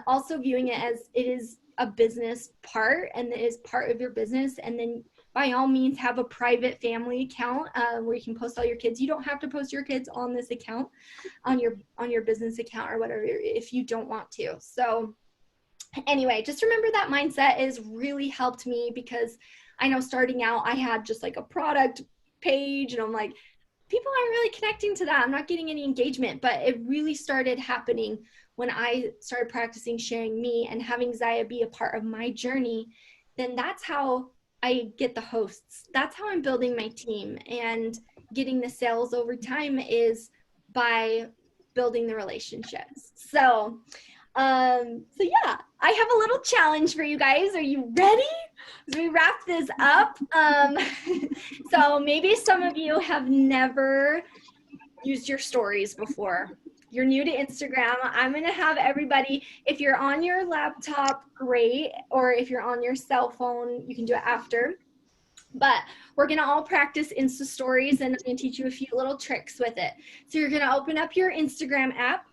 also viewing it as it is a business part and it is part of your business. And then by all means have a private family account where you can post all your kids. You don't have to post your kids on this account, on your business account or whatever, if you don't want to. So anyway, just remember that mindset has really helped me, because I know starting out, I had just like a product page and I'm like, people aren't really connecting to that. I'm not getting any engagement, but it really started happening when I started practicing sharing me and having Zaya be a part of my journey. Then that's how I get the hosts. That's how I'm building my team, and getting the sales over time is by building the relationships. So yeah, I have a little challenge for you guys. Are you ready? As we wrap this up. So maybe some of you have never used your stories before. You're new to Instagram. I'm going to have everybody, if you're on your laptop, great. Or if you're on your cell phone, you can do it after. But we're going to all practice Insta stories, and I'm going to teach you a few little tricks with it. So you're going to open up your Instagram app,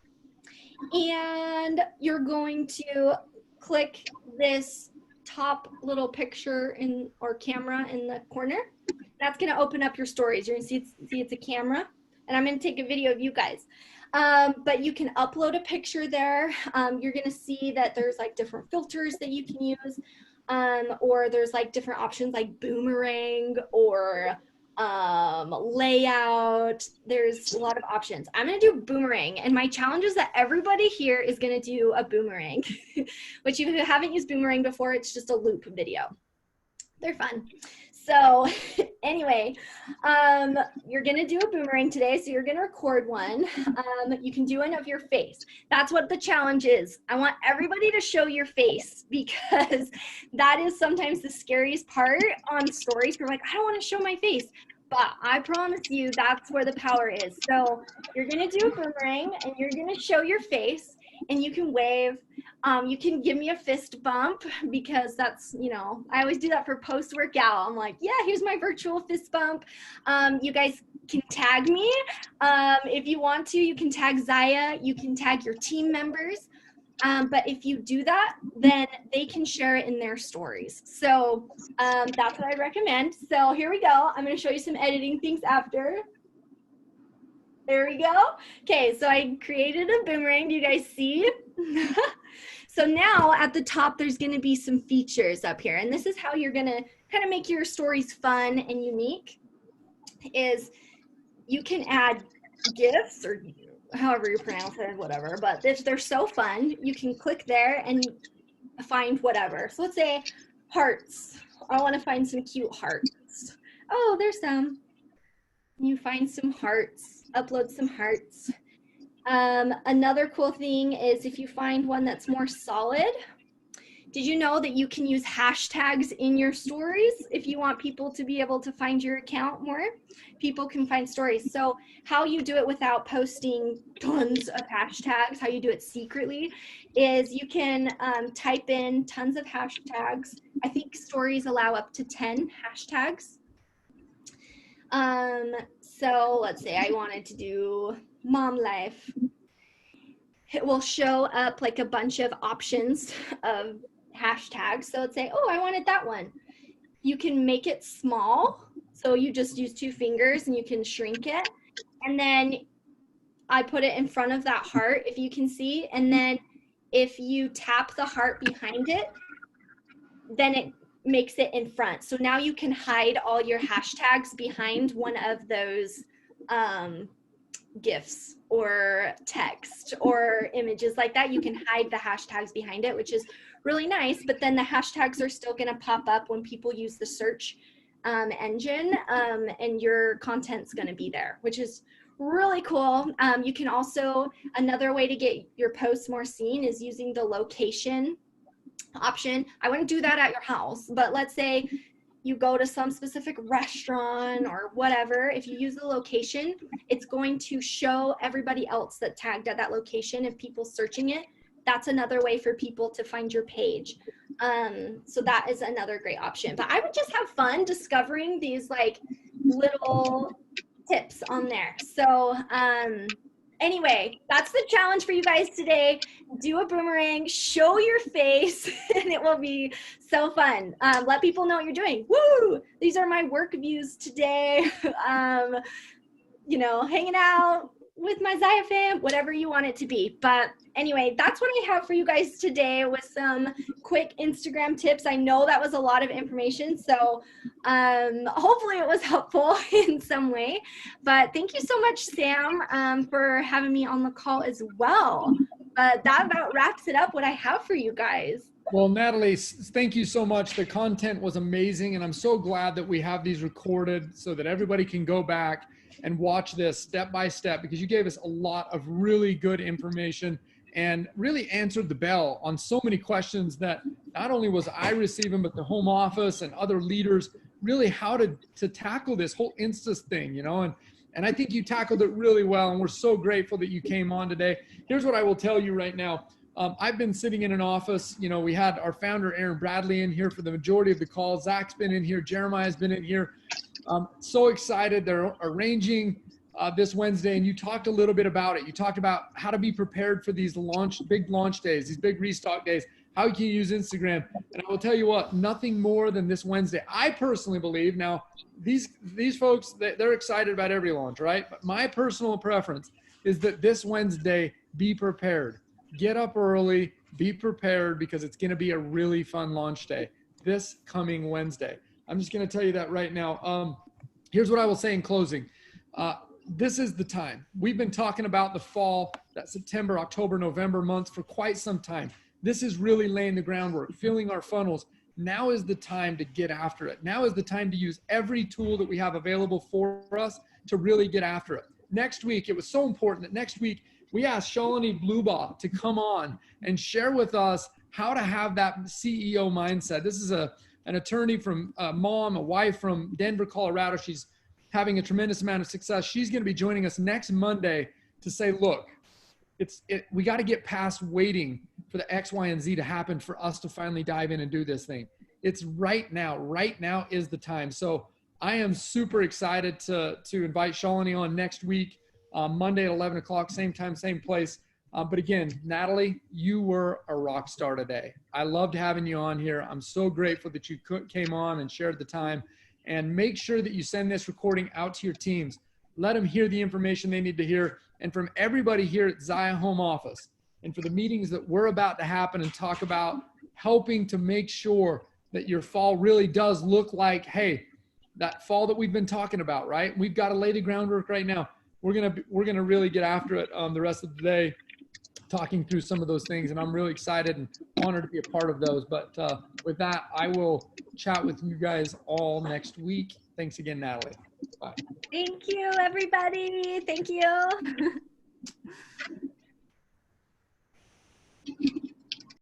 and you're going to click this top little picture or camera in the corner. That's going to open up your stories. You're going to see it's a camera, and I'm going to take a video of you guys. But you can upload a picture there. You're going to see that there's like different filters that you can use, or there's like different options like boomerang or layout. There's a lot of options. I'm going to do boomerang, and my challenge is that everybody here is going to do a boomerang, which if you haven't used boomerang before, it's just a loop video. They're fun. So anyway, you're going to do a boomerang today. So you're going to record one. You can do one of your face. That's what the challenge is. I want everybody to show your face, because that is sometimes the scariest part on stories. You're like, I don't want to show my face. But I promise you that's where the power is. So you're going to do a boomerang, and you're going to show your face, and you can wave. You can give me a fist bump, because that's, I always do that for post-workout. I'm like, yeah, here's my virtual fist bump. You guys can tag me. If you want to, you can tag Zaya. You can tag your team members. But if you do that, then they can share it in their stories. So that's what I recommend. So here we go. I'm going to show you some editing things after. There we go. Okay, so I created a boomerang. Do you guys see? So now at the top, there's going to be some features up here. And this is how you're going to kind of make your stories fun and unique, is you can add GIFs, or however you pronounce it, whatever. But they're so fun. You can click there and find whatever. So let's say hearts. I want to find some cute hearts. Oh, there's some. You find some hearts, upload some hearts. Another cool thing is if you find one that's more solid, Did you know that you can use hashtags in your stories if you want people to be able to find your account more? People can find stories. So how you do it without posting tons of hashtags, how you do it secretly, is you can type in tons of hashtags. I think stories allow up to 10 hashtags. So let's say I wanted to do mom life. It will show up like a bunch of options of hashtags. So let's say, oh, I wanted that one. You can make it small. So you just use 2 fingers and you can shrink it. And then I put it in front of that heart, if you can see. And then if you tap the heart behind it, then it makes it in front. So now you can hide all your hashtags behind one of those GIFs or text or images like that. You can hide the hashtags behind it, which is really nice, but then the hashtags are still going to pop up when people use the search engine, and your content's going to be there, which is really cool. You can also, another way to get your posts more seen is using the location option. I wouldn't do that at your house, but let's say you go to some specific restaurant or whatever. If you use the location, it's going to show everybody else that tagged at that location if people searching it. That's another way for people to find your page. So that is another great option. But I would just have fun discovering these like little tips on there. So anyway, that's the challenge for you guys today. Do a boomerang, show your face, and it will be so fun. Let people know what you're doing. Woo! These are my work views today. You know, hanging out with my Zaya fam, whatever you want it to be. But anyway, that's what I have for you guys today with some quick Instagram tips. I know that was a lot of information, so hopefully it was helpful in some way. But thank you so much, Sam, for having me on the call as well. That about wraps it up what I have for you guys. Well, Natalie, thank you so much. The content was amazing, and I'm so glad that we have these recorded so that everybody can go back and watch this step by step, because you gave us a lot of really good information and really answered the bell on so many questions that not only was I receiving, but the home office and other leaders, really how to tackle this whole Insta thing, you know, and I think you tackled it really well, and we're so grateful that you came on today. Here's what I will tell you right now. I've been sitting in an office, you know, we had our founder, Aaron Bradley, in here for the majority of the calls. Zach's been in here. Jeremiah's been in here. So excited. They're arranging this Wednesday, and you talked a little bit about it. You talked about how to be prepared for these big launch days, these big restock days, how you can use Instagram. And I will tell you what, nothing more than this Wednesday. I personally believe, now these folks, they're excited about every launch, right? But my personal preference is that this Wednesday, be prepared. Get up early, be prepared, because it's going to be a really fun launch day this coming Wednesday. I'm just going to tell you that right now. Here's what I will say in closing. This is the time. We've been talking about the fall, that September, October, November months for quite some time. This is really laying the groundwork, filling our funnels. Now is the time to get after it. Now is the time to use every tool that we have available for us to really get after it. Next week, it was so important that next week we asked Shalini Blubaugh to come on and share with us how to have that CEO mindset. This is an attorney from a wife from Denver, Colorado. She's having a tremendous amount of success. She's going to be joining us next Monday to say, look, we got to get past waiting for the X, Y, and Z to happen for us to finally dive in and do this thing. It's right now. Right now is the time. So I am super excited to invite Shalini on next week, Monday at 11 o'clock, same time, same place. But again, Natalie, you were a rock star today. I loved having you on here. I'm so grateful that you came on and shared the time. And make sure that you send this recording out to your teams. Let them hear the information they need to hear. And from everybody here at Zaya Home Office, and for the meetings that we're about to happen and talk about helping to make sure that your fall really does look like, hey, that fall that we've been talking about, right? We've got to lay the groundwork right now. We're gonna really get after it the rest of the day, talking through some of those things, and I'm really excited and honored to be a part of those. But with that, I will chat with you guys all next week. Thanks again, Natalie. Bye. Thank you, everybody. Thank you.